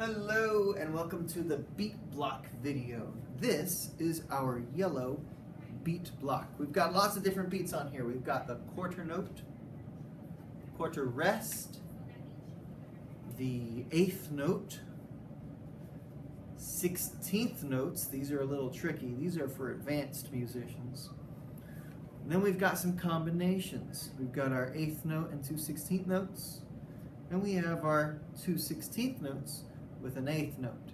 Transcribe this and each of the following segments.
Hello and welcome to the beat block video. This is our yellow beat block. We've got lots of different beats on here. We've got the quarter note, quarter rest, the eighth note, 16th notes. These are a little tricky. These are for advanced musicians. And then we've got some combinations. We've got our eighth note and two 16th notes. And we have our two 16th notes with an eighth note.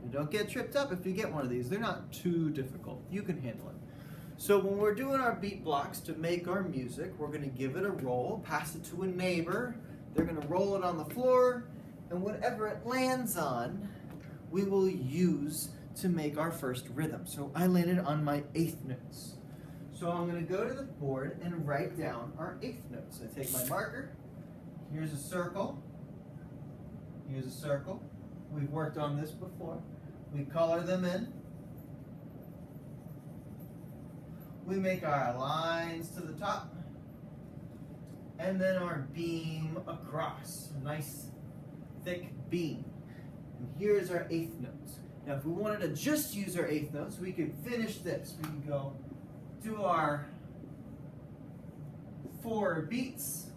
And don't get tripped up if you get one of these. They're not too difficult. You can handle it. So when we're doing our beat blocks to make our music, we're going to give it a roll, pass it to a neighbor. They're going to roll it on the floor, and whatever it lands on, we will use to make our first rhythm. So I landed on my eighth notes. So I'm going to go to the board and write down our eighth notes. I take my marker. Here's a circle. Here's a circle. We've worked on this before. We color them in. We make our lines to the top. And then our beam across. A nice thick beam. And here's our eighth notes. Now if we wanted to just use our eighth notes, we could finish this. We can go do our 4 beats.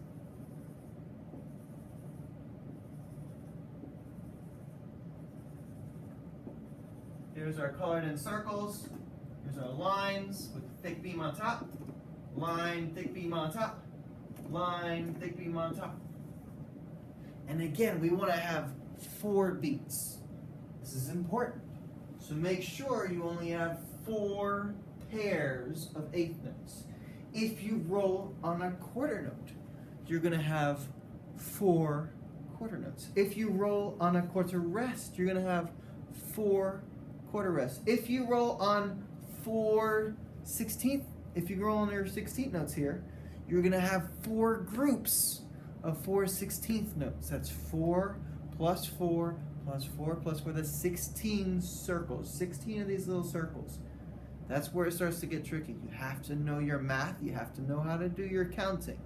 Here's our colored in circles. Here's our lines with the thick beam on top. Line, thick beam on top. Line, thick beam on top. And again, we want to have 4 beats. This is important. So make sure you only have 4 pairs of eighth notes. If you roll on a quarter note, you're going to have 4 quarter notes. If you roll on a quarter rest, you're going to have 4 quarter rest. If you roll on 4 16th, if you roll on your 16th notes here, you're going to have 4 groups of 4 16th notes. That's 4 plus 4 plus 4 plus 4. That's 16 circles. 16 of these little circles. That's where it starts to get tricky. You have to know your math. You have to know how to do your counting.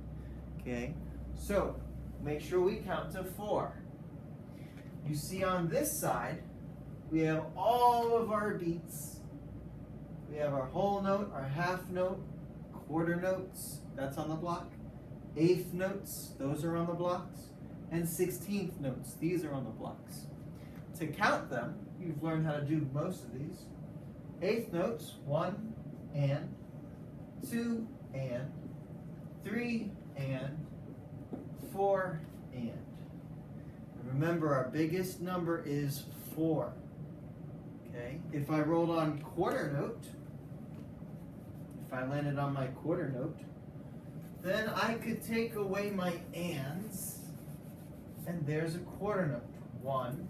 Okay? So, make sure we count to 4. You see on this side, we have all of our beats. We have our whole note, our half note, quarter notes, that's on the block. Eighth notes, those are on the blocks. And 16th notes, these are on the blocks. To count them, you've learned how to do most of these. Eighth notes, 1 and, 2 and, 3 and, 4 and. Remember, our biggest number is 4. Okay. If I rolled on quarter note, if I landed on my quarter note, then I could take away my ands, and there's a quarter note. 1,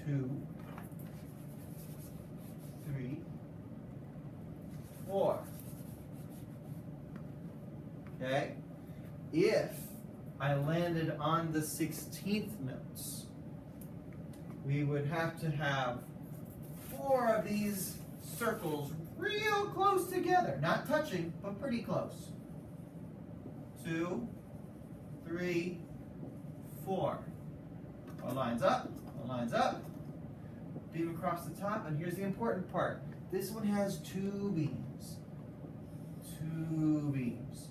2, 3, 4. Okay? If I landed on the 16th notes, we would have to have 4 of these circles real close together. Not touching, but pretty close. 2, 3, 4. Our lines up, our lines up. Beam across the top, and here's the important part. This one has 2 beams. 2 beams.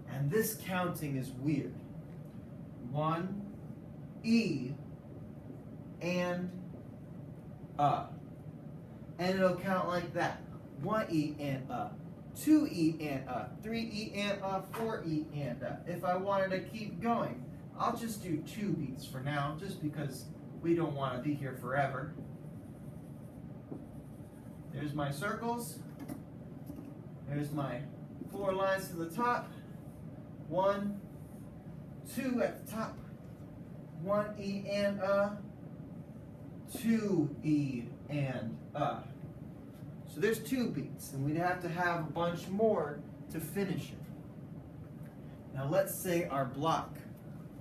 And this counting is weird. 1, E, and and it'll count like that. 1 E and 2 E and 3 E and 4 E and If I wanted to keep going, I'll just do 2 beats for now, just because we don't want to be here forever. There's my circles. There's my 4 lines to the top. 1, 2 at the top. 1 E and 2 E and So there's 2 beats, and we'd have to have a bunch more to finish it. Now let's say our block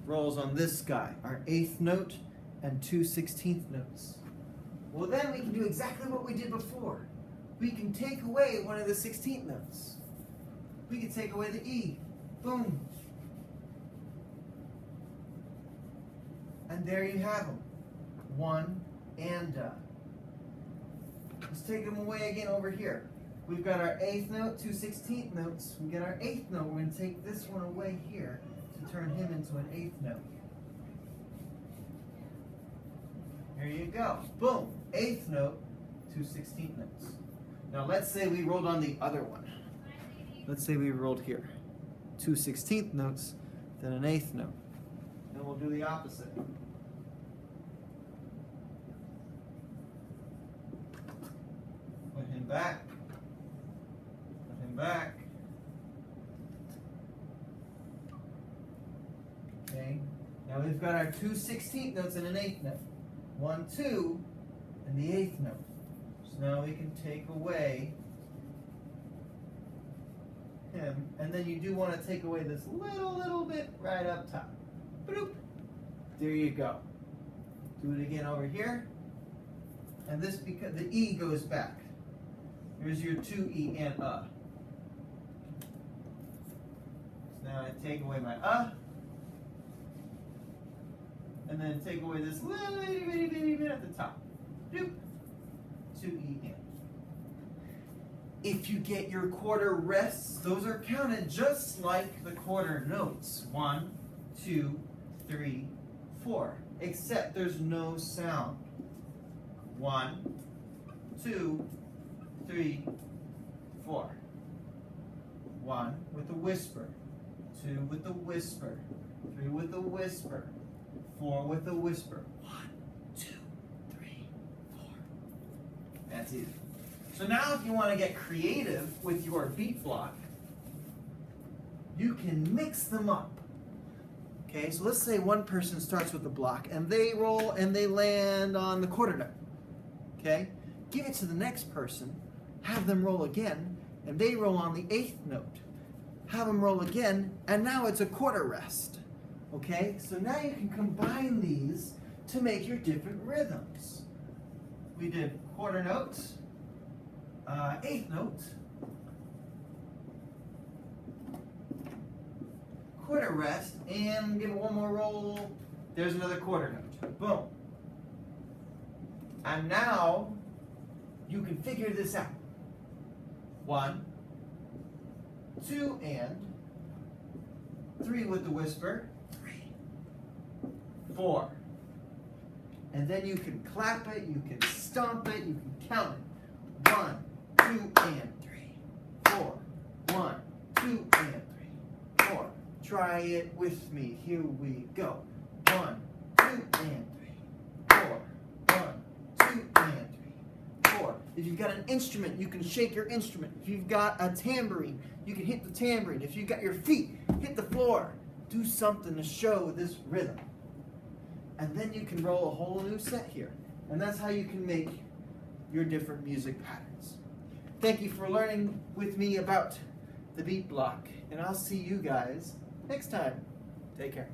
rolls on this guy, our 8th note and 2 16th notes. Well, then we can do exactly what we did before. We can take away one of the 16th notes. We can take away the E. Boom. And there you have them. 1 and da. Let's take them away again over here. We've got our 8th note, 2 16th notes. We get our 8th note. We're going to take this one away here to turn him into an 8th note. Here you go. Boom. 8th note, 2 16th notes. Now let's say we rolled on the other one. Let's say we rolled here. 2 16th notes, then an 8th note. Then we'll do the opposite. Put him back. Put him back. Okay. Now we've got our 2 16th notes and an 8th note. 1, 2, and the 8th note. So now we can take away him, and then you do want to take away this little bit right up top. Boop. There you go. Do it again over here, and this, because the E goes back. Here's your 2E and So now I take away my and then take away this little bitty bit at the top. Doop. 2E and. If you get your quarter rests, those are counted just like the quarter notes. 1, 2, 3, 4. Except there's no sound. 1, 2, 3, 4. 1 with a whisper. 2 with a whisper. 3 with a whisper. 4 with a whisper. 1, 2, 3, 4. That's it. So now if you want to get creative with your beat block, you can mix them up. Okay, so let's say one person starts with the block and they roll and they land on the quarter note. Okay, give it to the next person, have them roll again, and they roll on the 8th note. Have them roll again, and now it's a quarter rest. Okay, so now you can combine these to make your different rhythms. We did quarter notes, 8th note, quarter rest, and give it one more roll. There's another quarter note. Boom. And now you can figure this out. 1, 2, and 3 with the whisper. 3, 4. And then you can clap it, you can stomp it, you can count it. 1, 2, and 3, 4. 1, 2, and 3, 4. Try it with me. Here we go. 1, 2, and 3, 4. 1, 2, and 3, 4. If you've got an instrument, you can shake your instrument. If you've got a tambourine, you can hit the tambourine. If you've got your feet, hit the floor. Do something to show this rhythm. And then you can roll a whole new set here. And that's how you can make your different music patterns. Thank you for learning with me about the beat block. And I'll see you guys next time. Take care.